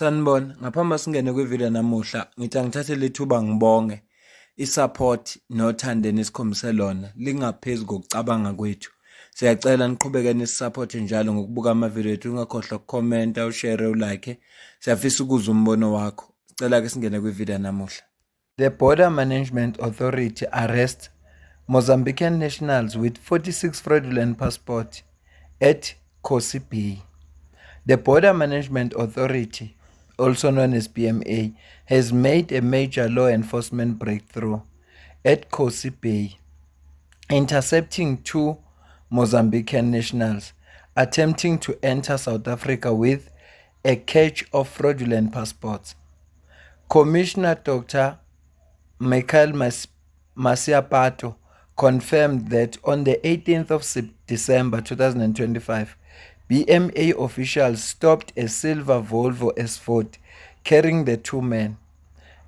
Sanibona, ngaphambi singene kwivideo namuhla, ngithi angithathe lethuba ngibonge i-support nothando enikhombise lona lingaphezu kokucabanga kwethu. Siyacela niqhubeke nisupporte njalo ngokubuka amavideo ethu, ungakhohlwa ukukhomenta, ushare, ulike. Siyafisa ukuzwa umbono wakho. Sicela ke singene kwivideo namuhla. The Border Management Authority arrests Mozambican nationals with 46 fraudulent passports at Kosi Bay. The Border Management Authority, also known as BMA, has made a major law enforcement breakthrough at Kosi Bay, intercepting two Mozambican nationals attempting to enter South Africa with a catch of fraudulent passports. Commissioner Dr. Michael Masiapato confirmed that on the 18th of December 2025, BMA officials stopped a silver Volvo S40 carrying the two men.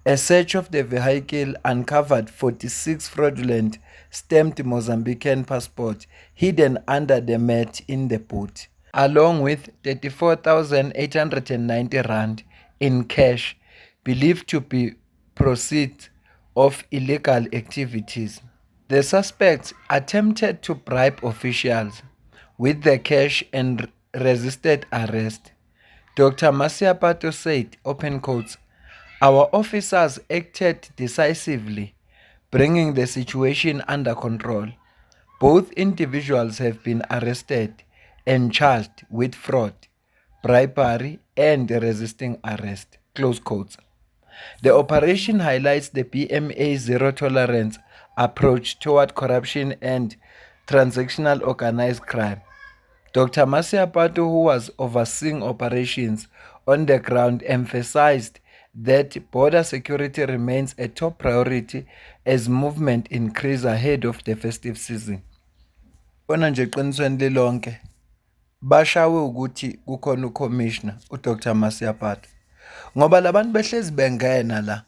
A search of the vehicle uncovered 46 fraudulent stamped Mozambican passports hidden under the mat in the boot, along with 34,890 rand in cash, believed to be proceeds of illegal activities. The suspects attempted to bribe officials with the cash and resisted arrest. Dr. Masiapato said, open quotes, "Our officers acted decisively, bringing the situation under control. Both individuals have been arrested and charged with fraud, bribery, and resisting arrest." Close quotes. The operation highlights the BMA's zero-tolerance approach toward corruption and transactional organized crime. Dr. Masiapato, who was overseeing operations on the ground, emphasized that border security remains a top priority as movement increase ahead of the festive season. Bona nje eqinisweni lilonke bashawe ukuthi kukhona uCommissioner uDr. Masiapato ngoba labantu behlezi bengena la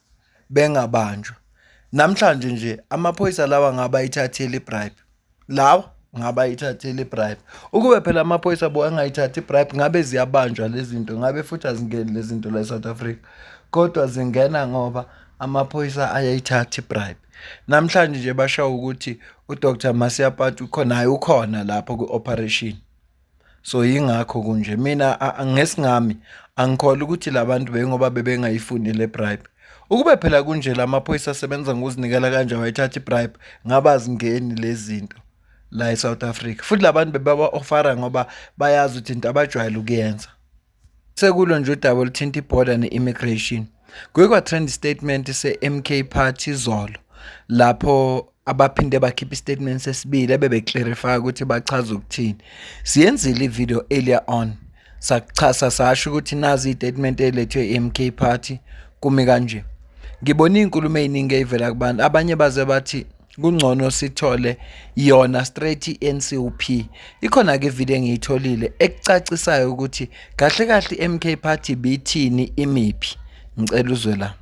bengabanjwa. Namhlanje nje amaphoyisa lawa ngaba ithathile ibribe. Lawa ngaba ithathile ibribe. Ukube phela amaphoyisa bo angayithathi ibribe ngabe ziyabanjwa lezi zinto, ngabe futhi azingeni lezi zinto la eSouth Africa. Kodwa zingena ngoba amaphoyisa ayayithatha ibribe. Namhlanje nje bashawa ukuthi uDr. Masiapato ukhona lapho ku-operation. So yingakho kunje mina ngesingami angikholwa ukuthi labantu bengoba bebengayifuni le bribe. Ukube phela kunje lamaphoyisa asebenza ngokuzinikela kanje wayithatha ibribe ngabazingeni lezi zinto la eSouth Africa. Futhi labantu bebaba-ofara ngoba bayazi ukuthi into abajwayele ukuyenza. Sekulo nje udaba oluthinta iborder ne-immigration. Kuye kwa-trend statement se-MK Party izolo lapho abaphinde bakhipha istatement sesibili ebebeclarify ukuthi bachaza ukuthini. Siyenzile ivideo earlier on sakuchasa sasho ukuthi nazi istatement elethwe i-MK Party kumi kanje. Ngibona inkulumo eziningi ezivela kubantu, abanye baze bathi kungcono sithole yona straight i-NCOP. Ikhona ke ivideo engiyitholile ekucacisayo ukuthi kahle kahle i-MK Party bithini imiphi. Ngicela uzwe la.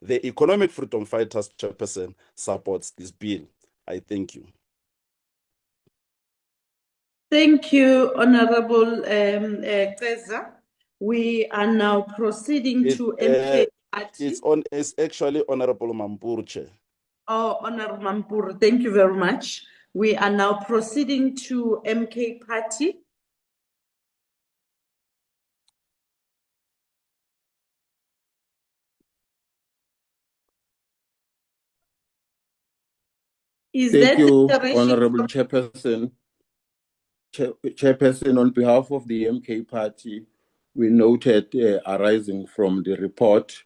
The Economic Freedom Fighters Chairperson supports this bill. I thank you. Thank you, Honorable Ceza. We are now proceeding to MK Party. It's actually Honorable Mampuru, Chair. Oh, Honorable Mampuru, thank you very much. We are now proceeding to MK Party. Thank you, Honorable Chairperson. Chairperson, on behalf of the MK Party, we noted arising from the report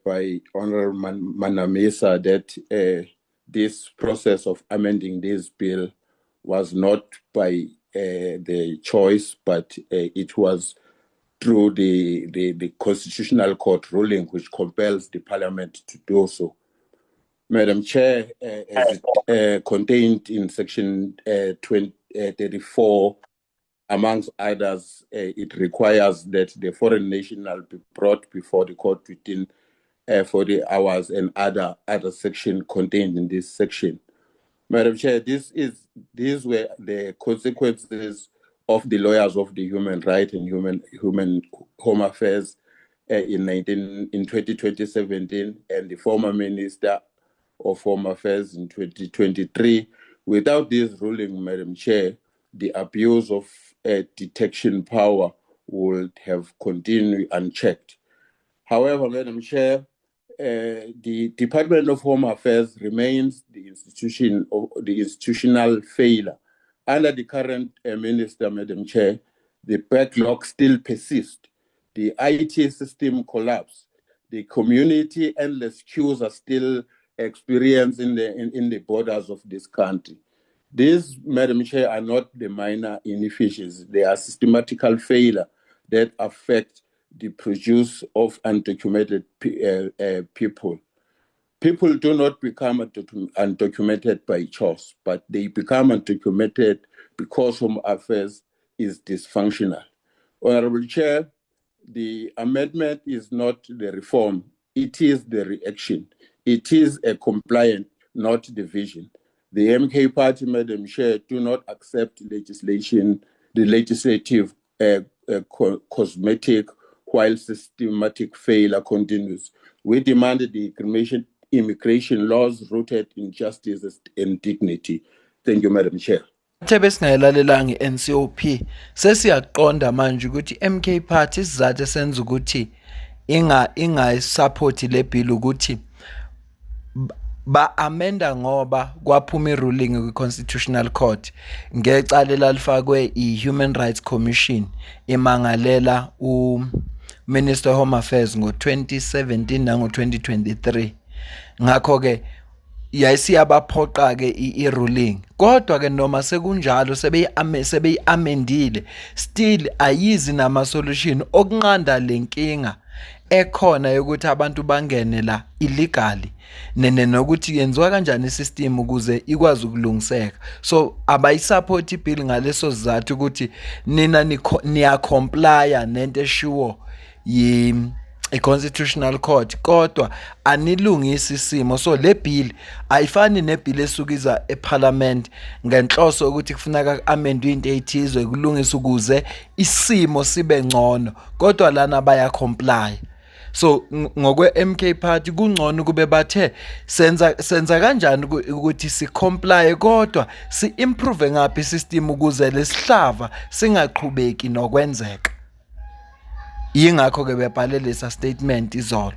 by Honorable Manamisa that this process of amending this bill was not by the choice, but it was through the Constitutional Court ruling, which compels the Parliament to do so. Madam Chair, as contained in Section 34, amongst others, it requires that the foreign national be brought before the court within 40 hours and other section contained in this section. Madam Chair, these were the consequences of the lawyers of the Human Rights and Human Home Affairs in 2017, and the former Minister of Home Affairs in 2023. Without this ruling, Madam Chair, the abuse of detection power would have continued unchecked. However, Madam Chair, the Department of Home Affairs remains the institutional failure. Under the current minister, Madam Chair, the backlog still persists. The IT system collapsed. The community endless queues are still experienced in the borders of this country. These, Madam Chair, are not the minor inefficiencies. They are systematical failure that affect the produce of undocumented people. People do not become undocumented by choice, but they become undocumented because Home Affairs is dysfunctional. Honorable Chair, the amendment is not the reform. It is the reaction. It is a compliant, not the vision. The MK Party, Madam Chair, do not accept the legislative cosmetic while systematic failure continues. We demand the immigration laws rooted in justice and dignity. Thank you, Madam Chair. Thebe singayilalelanga i-NCOP sesiyaqonda manje ukuthi MK Party isizathu esenza ukuthi ingayisupport le bill ukuthi ba-amenda ngoba kwaphuma i-ruling kwi-Constitutional Court ngecala elalifakwe i-Human Rights Commission imangalela u-Minister of Home Affairs ngo-2017 nango-2023. Ngakho-ke yayisiyabaphoqa-ke i-ruling, kodwa-ke noma sekunjalo sebeyi-amendile, still ayizi nama-solution okunqanda le nkinga ekhona yokuthi abantu bangene la illegally nokuthi yenziwa kanjani isystem ukuze ikwazi ukulungiseka. So abayisupport ibill ngaleso sizathu ukuthi nina niya-complya nento eshiwo i-Constitutional Court, kodwa anilungisi isimo. So le bill ayifani nebill esukiza eParliament ngenhloso ukuthi kufuneka amendwe into eyithizwe kulungisa ukuze isimo sibe ngcono, kodwa lana baya comply. So ngokwe MK Party kungcono kube bathe senza kanjani ukuthi si comply kodwa si improve ngaphi isystem ukuze lesihlava singaqhubeki nokwenzeka. Yingakho ke bebhale lesa statement izolo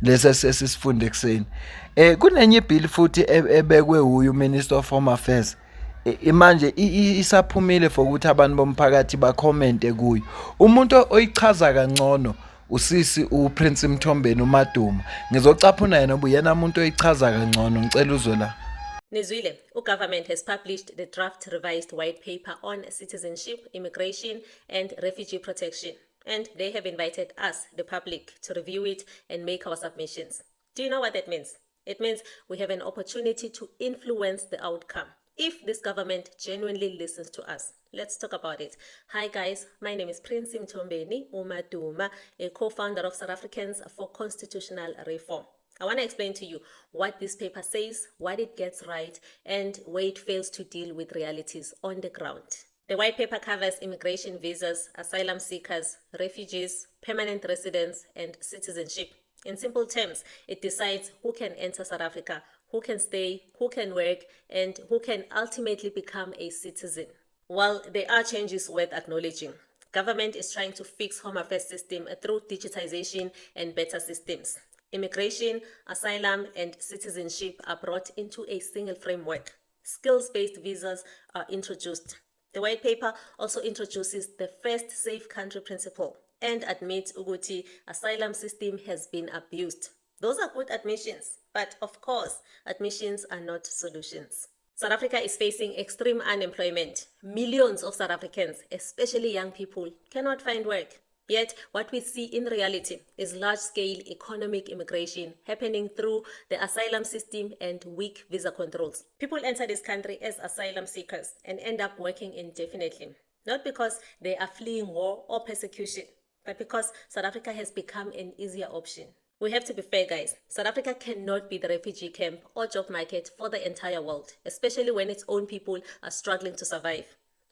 lesa sesifunde kuseni. Kunenye ibill futhi ebekwe uyu Minister of Home Affairs. Manje isaphumile for ukuthi abantu bomphakathi ba comment kuyo. Umuntu oyichaza kangcono usisi uPrince Mthombeni uMaduma. Ngizocaphuna yena ubuyena umuntu oyichaza kangcono ngicela uzwe la. Nizwile, government has published the draft revised white paper on citizenship, immigration and refugee protection. And they have invited us, the public, to review it and make our submissions. Do you know what that means? It means we have an opportunity to influence the outcome if this government genuinely listens to us. Let's talk about it. Hi guys, my name is Prince Mthombeni uMaduma, a co-founder of South Africans for Constitutional Reform. I want to explain to you what this paper says, what it gets right, and where it fails to deal with realities on the ground. The white paper covers immigration visas, asylum seekers, refugees, permanent residents, and citizenship. In simple terms, it decides who can enter South Africa, who can stay, who can work, and who can ultimately become a citizen. While there are changes worth acknowledging, government is trying to fix Home Affairs system through digitization and better systems. Immigration, asylum, and citizenship are brought into a single framework. Skills-based visas are introduced. The white paper also introduces the first safe country principle and admits Uguti asylum system has been abused. Those are good admissions, but of course, admissions are not solutions. South Africa is facing extreme unemployment. Millions of South Africans, especially young people, cannot find work. Yet, what we see in reality is large-scale economic immigration happening through the asylum system and weak visa controls. People enter this country as asylum seekers and end up working indefinitely, not because they are fleeing war or persecution, but because South Africa has become an easier option. We have to be fair, guys. South Africa cannot be the refugee camp or job market for the entire world, especially when its own people are struggling to survive.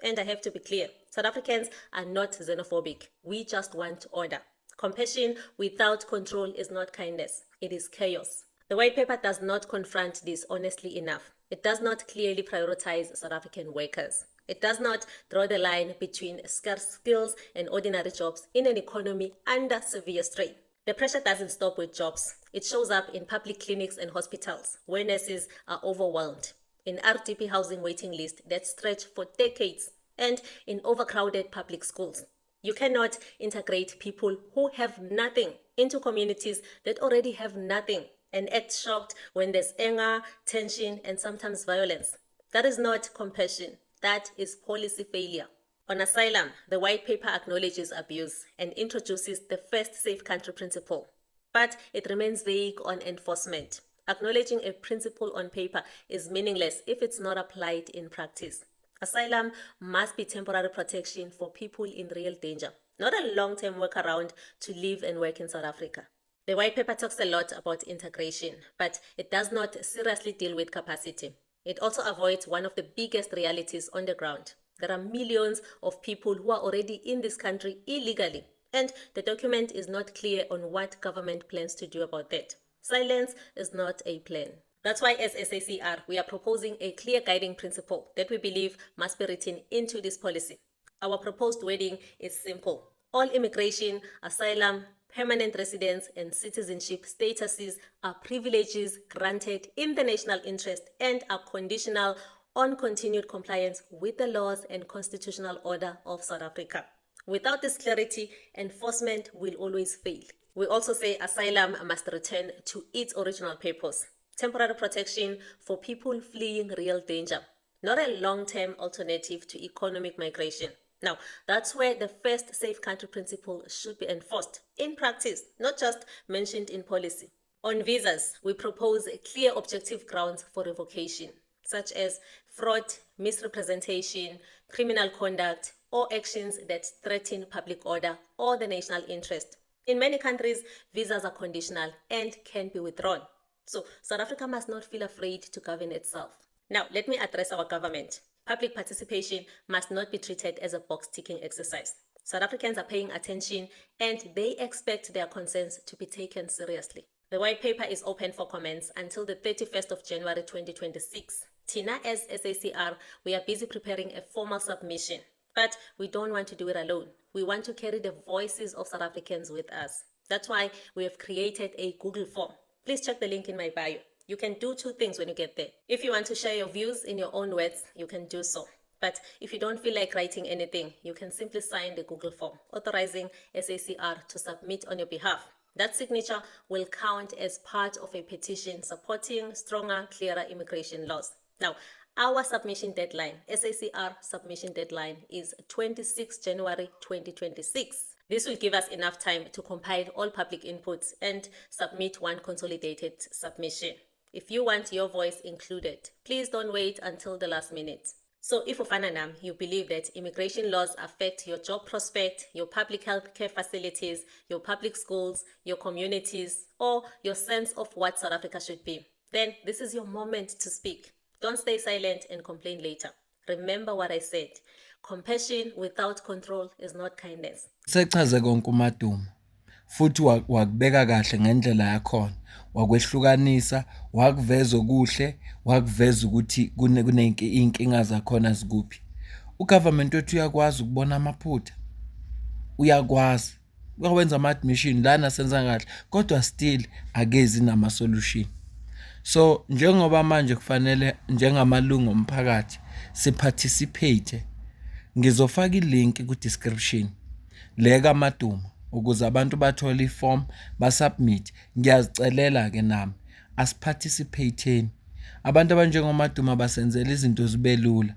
And I have to be clear, South Africans are not xenophobic. We just want order. Compassion without control is not kindness. It is chaos. The white paper does not confront this honestly enough. It does not clearly prioritize South African workers. It does not draw the line between scarce skills and ordinary jobs in an economy under severe strain. The pressure doesn't stop with jobs. It shows up in public clinics and hospitals where nurses are overwhelmed, in RDP housing waiting lists that stretch for decades, and in overcrowded public schools. You cannot integrate people who have nothing into communities that already have nothing and act shocked when there's anger, tension, and sometimes violence. That is not compassion. That is policy failure. On asylum, the white paper acknowledges abuse and introduces the first safe country principle, but it remains vague on enforcement. Acknowledging a principle on paper is meaningless if it's not applied in practice. Asylum must be temporary protection for people in real danger, not a long-term workaround to live and work in South Africa. The white paper talks a lot about integration, but it does not seriously deal with capacity. It also avoids one of the biggest realities on the ground. There are millions of people who are already in this country illegally, and the document is not clear on what government plans to do about that. Silence is not a plan. That's why as SACR, we are proposing a clear guiding principle that we believe must be written into this policy. Our proposed wording is simple. All immigration, asylum, permanent residence, and citizenship statuses are privileges granted in the national interest and are conditional on continued compliance with the laws and constitutional order of South Africa. Without this clarity, enforcement will always fail. We also say asylum must return to its original purpose: temporary protection for people fleeing real danger, not a long-term alternative to economic migration. Now, that's where the first safe country principle should be enforced in practice, not just mentioned in policy. On visas, we propose clear objective grounds for revocation, such as fraud, misrepresentation, criminal conduct, or actions that threaten public order or the national interest. In many countries, visas are conditional and can be withdrawn. So South Africa must not feel afraid to govern itself. Now, let me address our government. Public participation must not be treated as a box-ticking exercise. South Africans are paying attention and they expect their concerns to be taken seriously. The white paper is open for comments until the 31st of January 2026. Tina, as SACR, we are busy preparing a formal submission, but we don't want to do it alone. We want to carry the voices of South Africans with us. That's why we have created a Google form. Please check the link in my bio. You can do two things when you get there. If you want to share your views in your own words, you can do so. But if you don't feel like writing anything, you can simply sign the Google form, authorizing SACR to submit on your behalf. That signature will count as part of a petition supporting stronger, clearer immigration laws. Now, our submission deadline, SACR submission deadline, is 26 January 2026. This will give us enough time to compile all public inputs and submit one consolidated submission. If you want your voice included, please don't wait until the last minute. So if Ufananam, you believe that immigration laws affect your job prospect, your public health care facilities, your public schools, your communities, or your sense of what South Africa should be, then this is your moment to speak. Don't stay silent and complain later. Remember what I said. Compassion without control is not kindness. Sechaze konke uMadumo futhi wakubeka kahle ngendlela yakhona, wakwehlukanisa, wakuveza okuhle, wakuveza ukuthi inkinga zakhona zikuphi. Ugovernment wethu uyakwazi ukubona amaphutha, uyakwazi ukwenza ama-admission lana senza kahle, kodwa still akezi nama-solution. So njengoba manje kufanele njengamalungu omphakathi siparticipate, ngizofaka ilink ku-description le kaMadumo ukuze abantu bathole iform basubmit. Ngiyazicelela-ke nami asiparticipate-eni. Abantu abanjengoMadumo basenzela izinto zibe lula.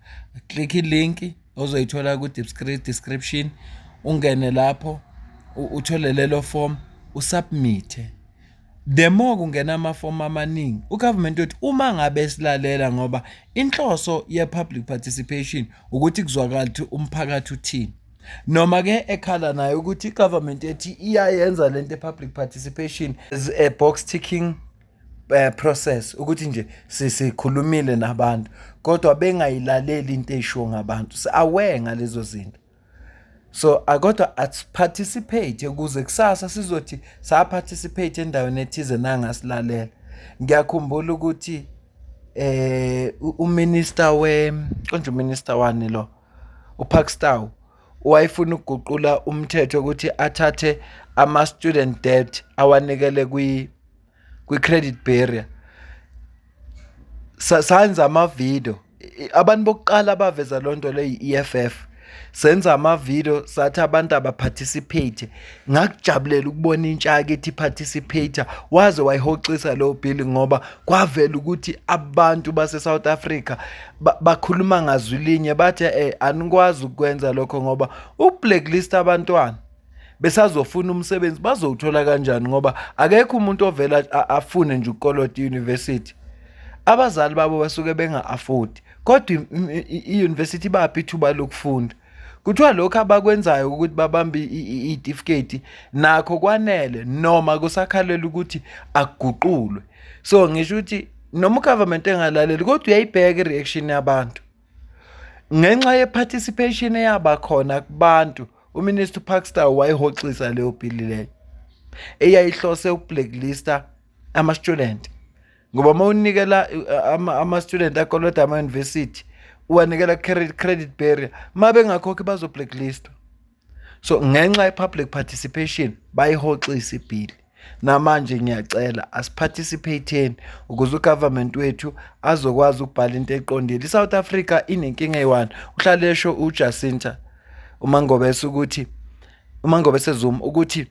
Click ilink ozoyithola ku-description, ungene lapho uthole lelo form usubmit. The more kungena amafomu amaningi, ugovernment wethu uma ngabe esilalela, ngoba inhloso ye-public participation ukuthi kuzwakala ukuthi umphakathi uthini. Noma ke ekhala nayo ukuthi igovernment ethi iyayenza lento public participation as a box ticking process ukuthi nje sikhulumile nabantu kodwa bengayilaleli into eyishiwo ngabantu aware ngalezo zinto. So akodwa participate ukuze kusasa sizothi participate endaweni ethize nangasilalela. Ngiyakhumbula ukuthi uminister konje uminister wani lo uPakstow wayefuna ukuguqula umthetho ukuthi athathe ama-student debt awanikele kwi-credit barrier. Senza amavidiyo abantu bokuqala abaveza lonto le i-EFF senza amavidiyo sathi abantu abaparticipate. Ngakujabulela ukubona intsha yakithi participate waze wayihoxisa lo bill ngoba kwavela ukuthi abantu base-South Africa bakhuluma ngazwilinye bathi anikwazi ukwenza lokho ngoba ublacklist abantwana besazofuna umsebenzi bazowuthola kanjani ngoba akekho umuntu ovela afune nje ukukoloda i-university. Abazali babo basuke benga-afford kodwa i-university baphi ithuba lokufunda. Kuthiwa lokho abakwenzayo ukuthi babambe i-certificate nakho kwanele noma kusakhalela ukuthi akuguqulwe. So ngisho ukuthi noma ugovernment engalaleli kodwa uyayibheka i-reaction yabantu ngenxa ye-participation eyaba khona kubantu. Uminister Pakstow wayihoxisa leyo bill leyo eyayihlose ukublacklista ama-student ngoba mawunikela ama-student akoloda ama-university uwanikela credit barrier mabengakhokhi bazo blacklist. So ngenxa ye-public participation bayihoxisa ibill. Namanje ngiyacela asiparticipateni ukuze ugovernment wethu azokwazi ukubhala into eqondile. iSouth Africa inenkinga eyi-1 uhlale esho uJacinta uMangobese Zuma ukuthi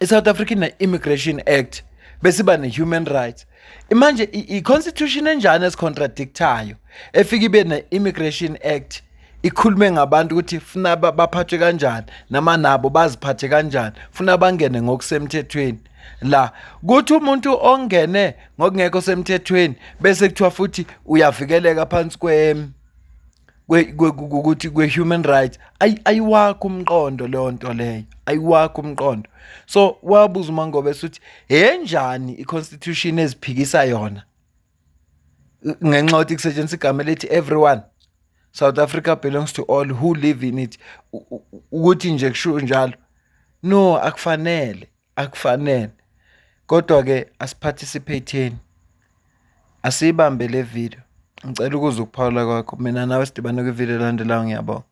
iSouth African Immigration Act besiba ne-human rights. Manje i-constitution enjani esicontradictayo efika ibe ne-Immigration Act ikhulume ngabantu ukuthi funa baphathwe kanjani nama nabo baziphathe kanjani funa bangene ngokusemthethweni. La kuthi umuntu ongene ngokungekho semthethweni bese kuthiwa futhi uyavikeleka phansi ukuthi kwe-human rights. Ayiwakho umqondo leyo nto leyo, ayiwakho umqondo. So wabuza uMangobese ukuthi enjani i-constitution eziphikisa yona ngenxa yokuthi kusetshenziswa igama elithi everyone South Africa belongs to all who live in it, ukuthi nje kusho njalo. No, akufanele. Kodwa ke asiparticipateni, asibambe le video. Ngicela ukuza ukuphawula kwakho. Mina nawe sidibane kwivideo elandelayo. Ngiyabonga.